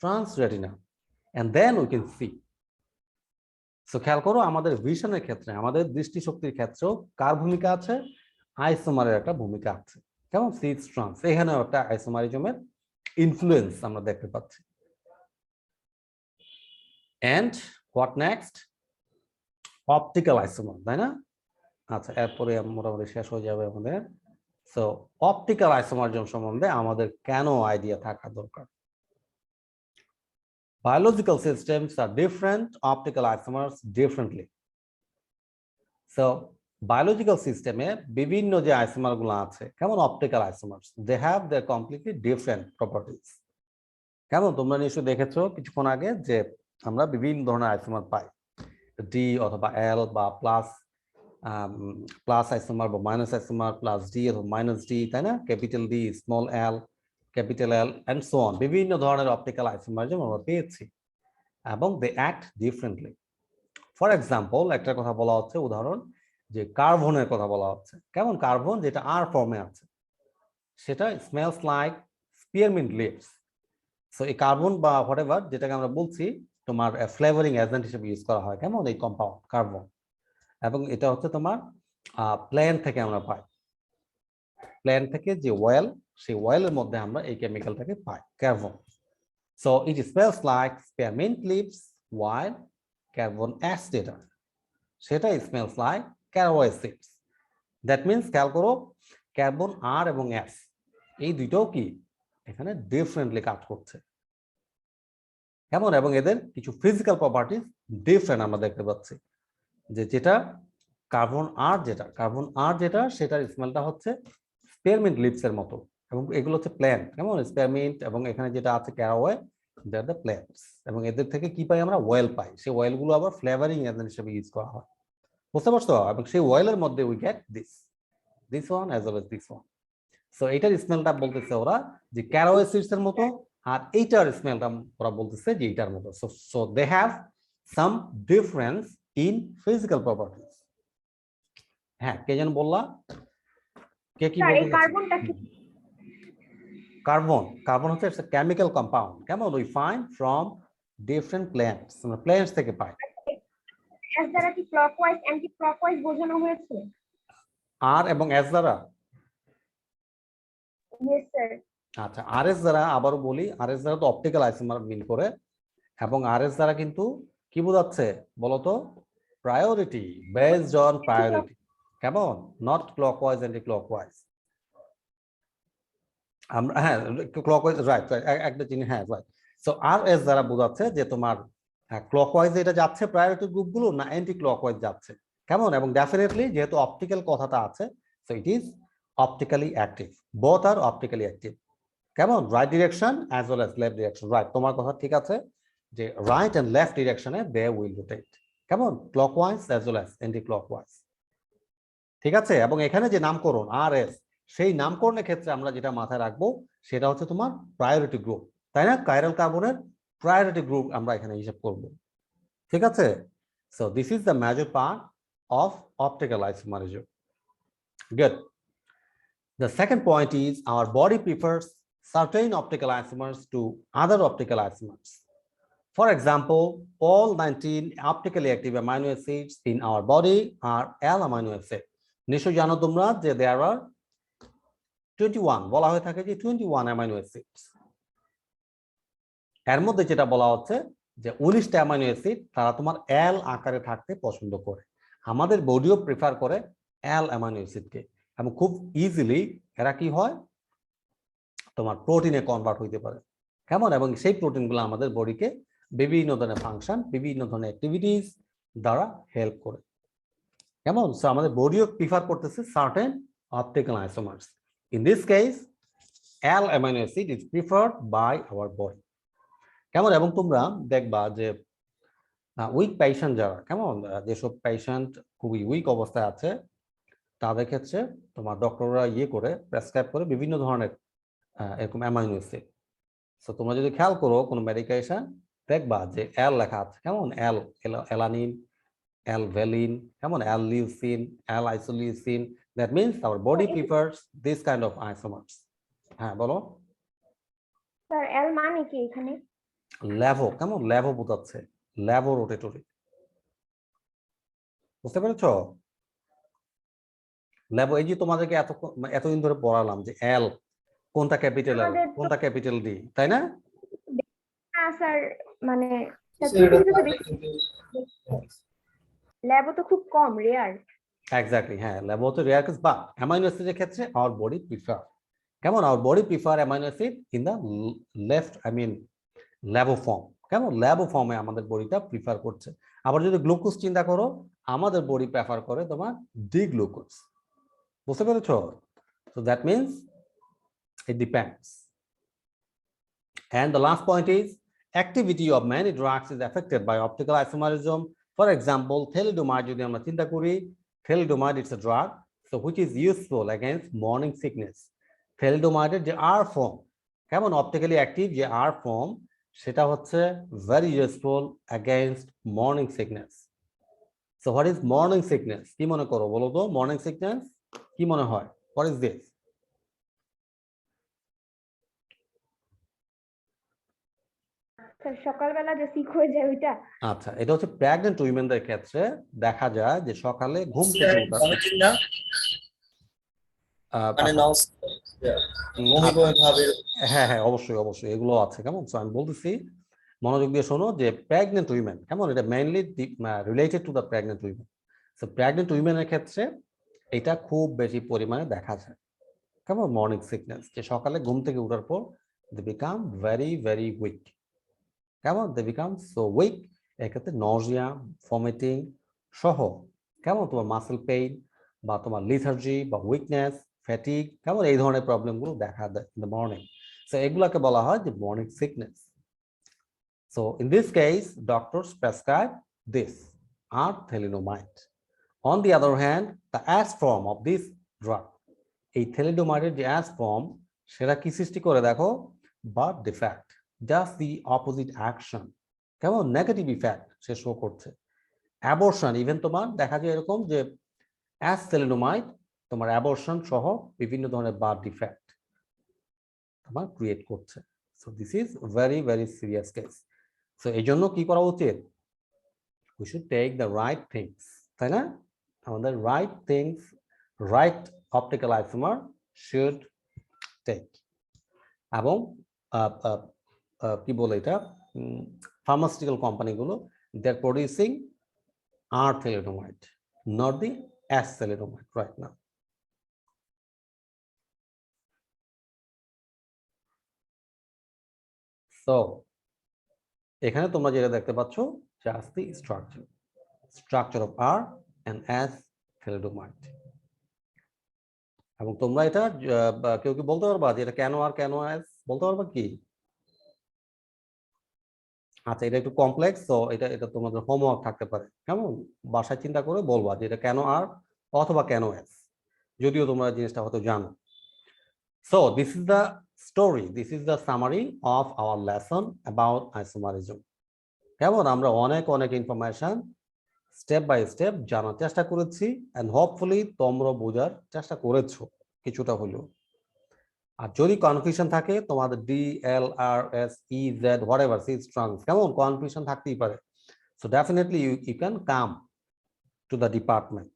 trans retinal, and then we can see. So খেয়াল করো, আমাদের ভিশনের ক্ষেত্রে, আমাদের দৃষ্টিশক্তির ক্ষেত্রেও কার ভূমিকা আছে? আইসোমারের একটা ভূমিকা আছে, কেমন? সিস ট্রান্স, এখানেও একটা আইসোমারিজমের ইনফ্লুয়েন্স আমরা দেখতে পাচ্ছি। And what next? Optical isomer, তাই না? আচ্ছা, এরপরে মোটামুটি শেষ হয়ে যাবে আমাদের। সো অপটিক্যাল আইসোমারিজম সম্বন্ধে আমাদের কেন আইডিয়া থাকা দরকার? Biological systems are different optical isomers differently. So biological system এ বিভিন্ন যে আইসোমার গুলো আছে, কেমন? Optical isomers, they have their completely different properties. কেমন? তোমরা নিশ্চয়ই দেখেছো কিছুক্ষণ আগে যে আমরা বিভিন্ন ধরনের আইসোমার পাই, ডি অথবা এল বা প্লাস আইসোমার বা মাইনাস আইসোমার, প্লাস ডি অথবা মাইনাস ডি, তাই না? Capital D, small L, capital L and so on. বিভিন্ন ধরনের অপটিক্যাল আইসোমারিজম আমরা পেয়েছি এবং they act differently. For example, একটা কথা বলা হচ্ছে, উদাহরণ, যে কার্বনের কথা বলা হচ্ছে, কেমন? কার্বন যেটা আর ফর্মে আছে, সেটা smells like spearmint leaves. So এই কার্বন বা হোয়াটএভার যেটাকে আমরা বলছি তোমার ফ্লেভারিং এজেন্ট হিসেবে ইউজ করা হয়, কেমন? এই কম্পাউন্ড কার্বন, এবং এটা হচ্ছে তোমার প্ল্যান্ট থেকে আমরা পাই। প্ল্যান্ট থেকে যে অয়েল, সেই অয়েলের মধ্যে আমরা এই কেমিক্যালটাকে পাই, carbon. So it smells like spearmint leaves, while carbon acetata, সেটা smells like caraway seeds. That means খেয়াল করো, কার্বন আর এবং এস এই দুইটাও কি এখানে ডিফারেন্টলি কাজ করছে, কেমন? এবং এদের কিছু ফিজিক্যাল প্রপার্টিজ ডিফারেন্ট আমরা দেখতে পাচ্ছি, যে যেটা কার্বন আর যেটা সেটার স্মেলটা হচ্ছে স্পিয়ারমিন্ট লিভস এর মতো, এবং এগুলো হচ্ছে প্ল্যান্ট, কেমন? স্পিয়ারমিন্ট, এবং এখানে যেটা আছে caraway, they are the plants, এবং এদের থেকে কি পাই আমরা? অয়েল পাই। সেই অয়েলগুলো আবার ফ্লেভারিং এজেন্ট হিসেবে ইউজ করা হয়, বুঝতে পারছো? এবং সেই অয়েলের মধ্যে we get this one as well as this one. So এইটার স্মেলটা বলতেছে ওরা যে ক্যারাওয়ে সিডস এর মতো, আর এইটার স্মেলটা ওরা বলতেছে যে এইটার মতো। So they have some difference in physical properties. হ্যাঁ, কে যেন বললা? কে কি বলতে? কার্বনটা কি? কার্বন হচ্ছে একটা কেমিক্যাল কম্পাউন্ড, কেমন? We find from different plants, আমরা প্ল্যান্টস থেকে পাই। এস দ্বারা কি ক্লকওয়াইজ অ্যান্টি ক্লকওয়াইজ বোঝানো হয়েছে? আর এবং এস দ্বারা? Yes sir. আচ্ছা, আর এস দ্বারা আবারও বলি, আর এস দ্বারা তো অপটিক্যাল আইসোমার মিন করে, এবং আর এস দ্বারা কিন্তু কি বোঝাচ্ছে বলতো? প্রায়োরিটি, বেসড অন প্রায়োরিটি, কেমন? Not clockwise anti clockwise. আমরা হ্যাঁ, ক্লকওয়াইজ, রাইট, একটা জিনিস, হ্যাঁ রাইট। সো আর এস দ্বারা বোঝাচ্ছে যে তোমার ক্লকওয়াইজ এটা যাচ্ছে প্রায়োরিটি গ্রুপগুলো, না অ্যান্টি ক্লকওয়াইজ যাচ্ছে, কেমন? এবং ডেফিনেটলি যেহেতু অপটিক্যাল কথাটা আছে, so it is optically active, both are optically active, কেমন? Right direction as well as left direction, right, তোমার কথা ঠিক আছে, যে রাইট এন্ড লেফট ডিরেকশনে দে উইল রোটেট, কেমন? Clockwise as well as anti clockwise, ঠিক আছে? এবং এখানে যে নামকরণ আর এস, সেই নামকরণের ক্ষেত্রে আমরা যেটা মাথায় রাখবো সেটা হচ্ছে তোমার প্রায়োরিটি গ্রুপ, তাই না? কাইরাল কার্বনের প্রায়োরিটি গ্রুপ আমরা এখানে হিসাব করব, ঠিক আছে? So this is the major part of optical isomerism. Good. The second point is our body prefers certain optical isomers to other optical isomers. For example, all 19 optically active amino acids in our body are L amino acid. নিশ্চয়ই জানো তোমরা যে there are 21, বলা হয়ে থাকে যে 21 amino acids. এর মধ্যে যেটা বলা হচ্ছে যে 19টা অ্যামাইনো অ্যাসিড তারা তোমার এল আকারে থাকতে পছন্দ করে, আমাদের বডিও প্রেফার করে এল অ্যামাইনো অ্যাসিডকে, এবং খুব ইজিলি এরা কি হয় তোমার প্রোটিনে কনভার্ট হইতে পারে, কেমন? এবং সেই প্রোটিনগুলো আমাদের বডিকে বিভিন্ন ধরনের ফাংশন, বিভিন্ন ধরনের অ্যাক্টিভিটিস দ্বারা হেল্প করে, কেমন? সো আমাদের বডিও প্রিফার করতেছে certain optical isomers. In this case, L amino acid is preferred by our body. কেমন? এবং তোমরা দেখবা যে উইক পেশেন্ট যারা, কেমন, যেসব পেশেন্ট খুবই উইক অবস্থায় আছে তাদের ক্ষেত্রে তোমার ডক্টররা করে প্রেসক্রাইব করে বিভিন্ন ধরনের এরকম অ্যামাইনো অ্যাসিড। সো তোমরা যদি খেয়াল করো কোনো মেডিকেশন দেখবা যে এল লেখা আছে, কেমন, এলানিন, এল ভ্যালিন, কেমন, L leucine, L isoleucine. That means our body prefers this kind of isomers. হ্যাঁ বলো স্যার এল মানে কি এখানে? ল্যাভো, কেমন, ল্যাভো বোঝাচ্ছে, ল্যাভো রোটেটরি। বুঝতে পেরেছো? ল্যাভো, এই যে তোমাদেরকে এতদিন ধরে পড়ালাম যে এল কোনটা ক্যাপিটাল এল কোনটা ক্যাপিটাল ডি, তাই না? হ্যাঁ স্যার, মানে ল্যাবও তো খুব কম, রেয়ার। এক্স্যাক্টলি, হ্যাঁ, ল্যাভো তো রেয়ার কেস, বাট অ্যামাইনো অ্যাসিডের ক্ষেত্রে আওয়ার বডি প্রিফার, কেমন, our body prefer amino acid in the left, I mean laevo form, কেমন, ল্যাভো ফর্মে আমাদের বডিটা প্রিফার করছে। আবার যদি গ্লুকোজ চিন্তা করো, আমাদের বডি প্রেফার করে তোমার ডি গ্লুকোজ। বুঝতে পেরেছো? So that means it depends. And the last point is activity of many drugs is affected by optical isomerism. For example, thalidomide যদি আমরা চিন্তা করি, thalidomide is a drug so which is useful against morning sickness. thalidomide যে R form, কেমন, optically active যে R form, সেটা হচ্ছে very useful against morning sickness. So what is morning sickness? কি মনে করো বলো তো, morning sickness কি মনে হয়? What is this? সকালবেলা যে সিক হয়ে যায় ওইটা? আচ্ছা, এটা হচ্ছে প্রেগন্যান্ট উইমেনদের ক্ষেত্রে দেখা যায় যে সকালে ঘুম থেকে ওঠার হ্যাঁ হ্যাঁ অবশ্যই অবশ্যই এগুলো আছে, কেমন। সো আমি বলতেছি মনোযোগ দিয়ে শোনো যে প্রেগন্যান্ট উইমেন, কেমন, এটা mainly related to the pregnant women. So pregnant উইমেনের ক্ষেত্রে এটা খুব বেশি পরিমাণে দেখা যায়, কেমন, মর্নিং সিকনেস, যে সকালে ঘুম থেকে ওঠার পর they become very very weak, কেমন, দে বিকাম সো উইক। এক্ষেত্রে নজিয়া, ভমিটিং সহ, কেমন, তোমার মাসেল পেইন বা তোমার লিথার্জি বা উইকনেস, ফ্যাটিগ, কেমন, এই ধরনের প্রবলেমগুলো দেখা দেয় ইন দ্য মর্নিং। সো এগুলোকে বলা হয় যে morning sickness. So in this case doctors prescribe this are thalidomide. On the other hand, the as form of this drug, এই thalidomide যে as form, সেটা কি সৃষ্টি করে দেখো, birth defect, just the opposite action, কেমন, নেগেটিভ ইফেক্ট সে show করছে। Abortion, even তোমার দেখা যায় এরকম যে অ্যাস thalidomide তোমার অ্যাবর্শন সহ বিভিন্ন ধরনের বার্থ ডিফেক্ট তোমার ক্রিয়েট করছে। So this is very very serious case. So এই জন্য কি করা উচিত? We should take the right things, তাই না? আমাদের right things, right optical isomer should take. এবং কি বলে এটা, ফার্মাসিউটিক্যাল কোম্পানিগুলো দে আর প্রডিউসিং আর thalidomide, not the as thalidomide right now. So এখানে তোমরা যেটা দেখতে পাচ্ছ just the structure of R and as thalidomide. এবং তোমরা এটা কেউ কি বলতে পারবা যে এটা কেন আর কেন as বলতে পারবা কি? আচ্ছা, এটা একটু কমপ্লেক্স, তো এটা তোমাদের হোমওয়ার্ক থাকতে পারে, কেমন, বাসায় চিন্তা করে বলবা যে এটা কেন আর অথবা কেন as, যদিও তোমরা জিনিসটা হয়তো জানো। So this is the story, this is the summary of our lesson about isomerism. কেমন, আমরা অনেক অনেক ইনফরমেশন স্টেপ বাই স্টেপ জানার চেষ্টা করেছি এন্ড হোপফুলি তোমরা বোঝার চেষ্টা করেছো কিছুটা হলেও। আর যদি কনফিউশন থাকে তোমাদের D L R S E Z whatever C strong, কেমন, কনফিউশন থাকতেই পারে। So definitely you can come to the department,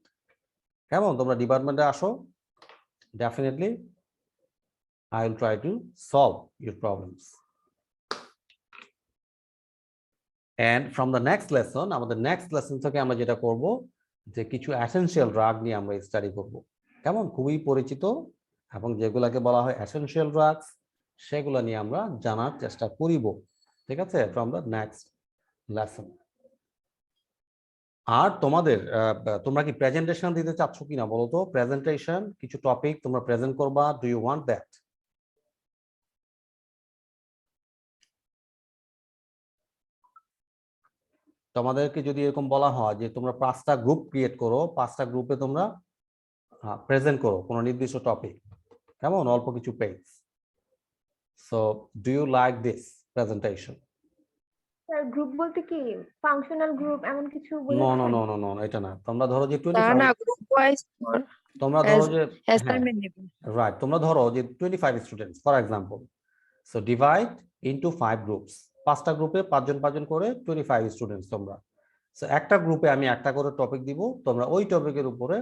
কেমন, তোমরা ডিপার্টমেন্টে আসো, definitely I will try to solve your problems. And from the next lesson, আমাদের next lesson থেকে আমরা যেটা করব যে কিছু essential drug নিয়ে আমরা স্টাডি করব, কেমন, খুবই পরিচিত এবং যেগুলোকে বলা হয় essential drugs, সেগুলো নিয়ে আমরা জানার চেষ্টা করিব, ঠিক আছে, from the next lesson. আর তোমাদের তোমরা কি প্রেজেন্টেশন দিতে চাচ্ছ কিনা বলো তো? প্রেজেন্টেশন, কিছু টপিক তোমরা প্রেজেন্ট করবা, ডু ইউ ওয়ান্ট দ্যাট? তোমাদেরকে যদি এরকম বলা হয় যে তোমরা 5টা গ্রুপ ক্রিয়েট করো, 5টা গ্রুপে তোমরা প্রেজেন্ট করো কোনো নির্দিষ্ট টপিক, কেমন, অল্প কিছু page. So do you like this presentation? Sir group বলতে কি ফাংশনাল গ্রুপ এমন কিছু নো নো বোঝাচ্ছেন? নো নো নো, এটা না। তোমরা ধরো যে তা না 25, গ্রুপ ওয়াইজ তোমরা ধরো যে অ্যাসাইনমেন্ট নেবেন। রাইট, তোমরা ধরো যে 25 students for example. So divide into 5 groups, 5টা গ্রুপে 5জন 5জন করে 25 স্টুডেন্টস তোমরা। সো একটা গ্রুপে আমি একটা করে টপিক দিব, তোমরা ওই টপিকের উপরে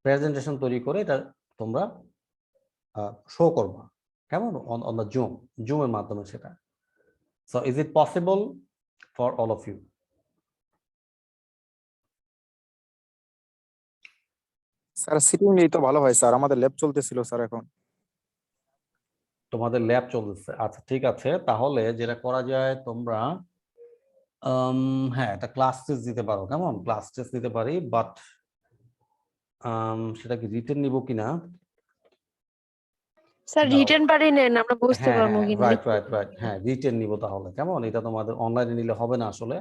প্রেজেন্টেশন তৈরি করে এটা তোমরা শো করবা, কেমন, অন দ্য জুমের মাধ্যমে সেটা। So is it possible for all of you? Sir sitting নিয়ে তো ভালো হয় স্যার, আমাদের ল্যাব চলতেছিল স্যার এখন। তোমাদের ল্যাব চলতেছে, আচ্ছা ঠিক আছে। তাহলে যেটা করা যায়, তোমরা হ্যাঁ একটা ক্লাস টেস্ট দিতে পারো, কেমন, ক্লাস টেস্ট দিতে পারি, বাট সেটা কি রিটেন নিব কিনা? স্যার দাও। রিটেন পারি নেন, আমরা বুঝতে হ্যাঁ পারবো হ্যাঁ, কিনা। রাইট রাইট রাইট, হ্যাঁ রিটেন নিব তাহলে, কেমন, এটা তোমাদের অনলাইনে নিলে হবে না আসলে,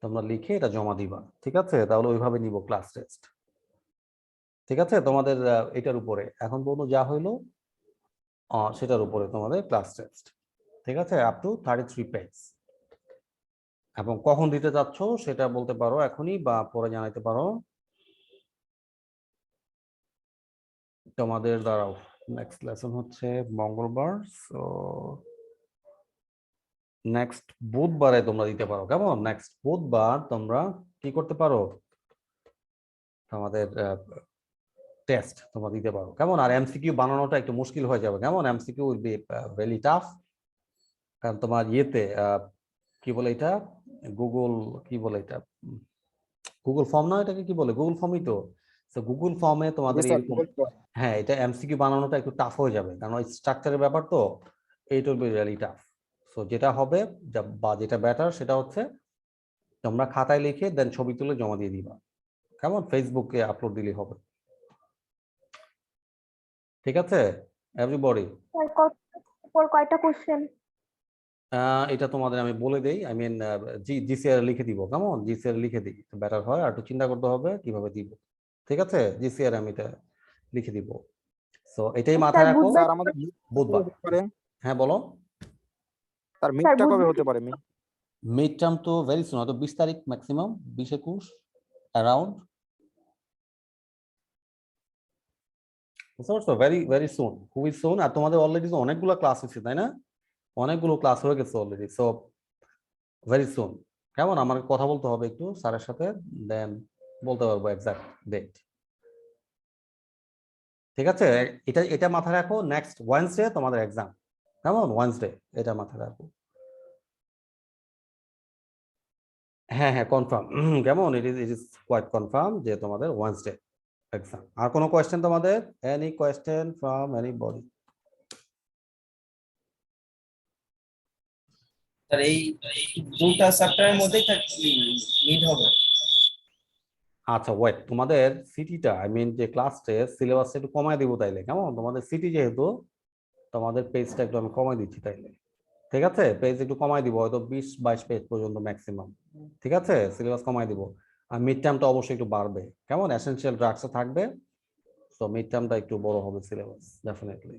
তোমরা লিখে এটা জমা দিবা, ঠিক আছে? তাহলে ওইভাবে নিব ক্লাস টেস্ট, ঠিক আছে? তোমাদের এটার উপরে এখন পর্যন্ত যা হইলো সেটার উপরে তোমাদের ক্লাস টেস্ট, ঠিক আছে? Up to 33 page. এবং কখন দিতে যাচ্ছ সেটা বলতে পারো এখনই, বা পরে জানাইতে পারো। তোমাদের দাঁড়াও, নেক্সট লেসন হচ্ছে মঙ্গলবার, সো নেক্সট বুধবারে তোমরা দিতে পারো, কেমন? নেক্সট বুধবার তোমরা কি করতে পারো, আমাদের টেস্ট তোমরা দিতে পারো, কেমন? আর এমসিকিউ বানানোটা একটু মুশকিল হয়ে যাবে, কেমন? MCQ will be very tough, কারণ তোমার ইয়েতে কি বলে এটা, গুগল কি বলে এটা, গুগল ফর্ম না, এটাকে কি বলে, গুগল ফর্মই তো। তো গুগল ফর্মে তোমাদের জি স্যার, এরকম, হ্যাঁ এটা এমসিকিউ বানানোটা একটু টাফ হয়ে যাবে, কারণ ওই স্ট্রাকচারের ব্যাপার তো, eight will be really tough. So যেটা হবে বা যেটা বেটার সেটা হচ্ছে তোমরা খাতায় লিখে দেন ছবি তুলে জমা দিয়ে দিবা, কেমন? ফেসবুকে আপলোড দিলে হবে, ঠিক আছে এভরিবডি? স্যার কয়টা কোশ্চেন? এটা তোমাদের আমি বলে দেই, আই মিন জিসিআর লিখে দিব, কেমন? জিসিআর লিখে দিই বেটার হয়, আর একটু চিন্তা করতে হবে কিভাবে দিব, ঠিক আছে? জিসিআর আমি এটা লিখে দিব। সো এটাই মাথায় রাখো। স্যার আমাদের বুধবার, পারে হ্যাঁ বলো। স্যার মিটটা কবে বুধবার হ্যাঁ, হতে পারে? মিড টার্ম তো ভেরি সুন, হয়তো 20 তারিখ maximum, 20-21 around, very very soon, খুবই সুন। আর তোমাদের অলরেডি তো অনেকগুলো ক্লাস হচ্ছে, তাই না? অনেকগুলো ক্লাস হয়ে গেছে অলরেডি, সো ভেরি সুন, কেমন? আমার কথা বলতে হবে একটু স্যারের সাথে, দেন বলতে পারবো এক্সাক্ট ডেট, ঠিক আছে? এটা এটা মাথায় রাখো, নেক্সট ওয়েডনেসডে তোমাদের এক্সাম, কেমন? ওয়েডনেসডে, এটা মাথায় রাখো। হ্যাঁ হ্যাঁ কনফার্ম, কেমন? ইট ইজ কোয়াইট কনফার্ম যে তোমাদের ওয়েডনেসডে এক্সাম। আর কোনো কোয়েশ্চেন তোমাদের? Any question from anybody? Sir এই দুটা চ্যাপ্টারের মধ্যেই মিড হবে। আচ্ছা ওয়েট, তোমাদের সিটিটা, আই মিন যে ক্লাস টেস্ট সিলেবাসটা একটু কমায় দিব তাইলে, কেমন? তোমাদের সিটি যেহেতু, তোমাদের পেজটা একটু আমি কমাই দিচ্ছি তাইলে, ঠিক আছে? পেজ একটু কমাই দিব, হয়তো 20-22 পেজ পর্যন্ত ম্যাক্সিমাম, ঠিক আছে? সিলেবাস কমাই দিব। আর মিড টার্মটা অবশ্যই একটু বাড়বে, কেমন? এসেনশিয়াল ড্রাগসে থাকবে, তো মিড টার্মটা একটু বড় হবে সিলেবাস ডেফিনেটলি।